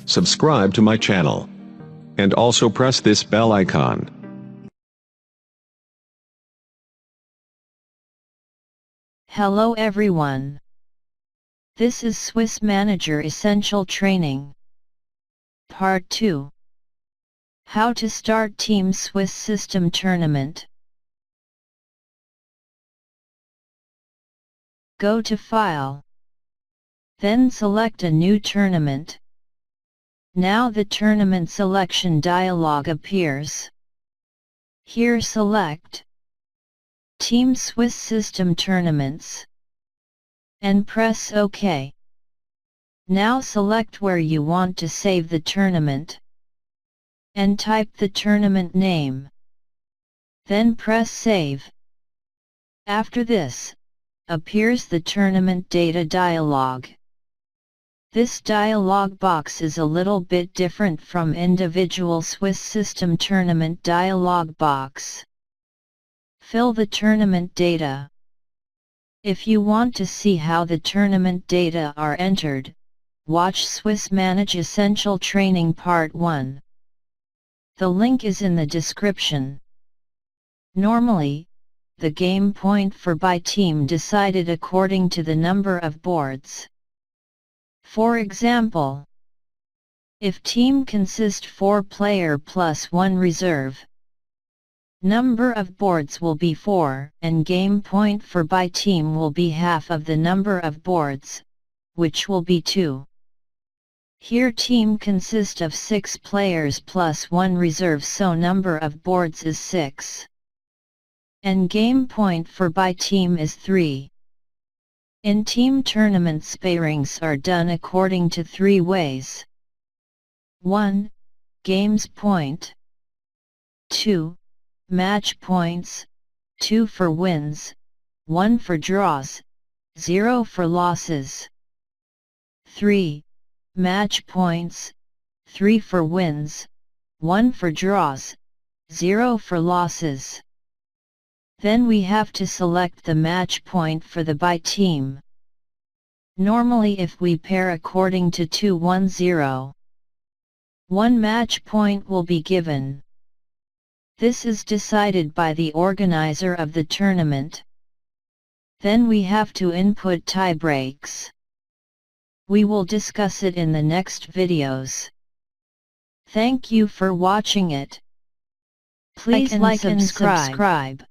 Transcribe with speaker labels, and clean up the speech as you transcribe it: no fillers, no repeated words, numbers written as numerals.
Speaker 1: subscribe to my channel, and also press this bell icon.
Speaker 2: Hello everyone. This is Swissmanager Essential Training. Part 2. How to start Team Swiss System Tournament. Go to File. Then select a new tournament. Now the tournament selection dialog appears. Here select Team Swiss System Tournaments and press OK. Now select where you want to save the tournament and type the tournament name. Then press Save. After this, appears the tournament data dialog. This dialog box is a little bit different from individual Swiss system tournament dialog box. Fill the tournament data. If you want to see how the tournament data are entered, watch Swissmanager Essential Training Part 1. The link is in the description. Normally, the game point for by team decided according to the number of boards. For example, if team consists 4 player plus 1 reserve, number of boards will be 4 and game point for by team will be half of the number of boards, which will be 2. Here team consists of 6 players plus 1 reserve, so number of boards is 6. And game point for by team is 3. In team tournaments, pairings are done according to 3 ways. 1. Games point. 2. Match points, 2 for wins, 1 for draws, 0 for losses. 3. Match points, 3 for wins, 1 for draws, 0 for losses. Then we have to select the match point for the by team. Normally if we pair according to 2-1-0, 1 match point will be given. This is decided by the organizer of the tournament. Then we have to input tie breaks. We will discuss it in the next videos. Thank you for watching it. Please like and subscribe.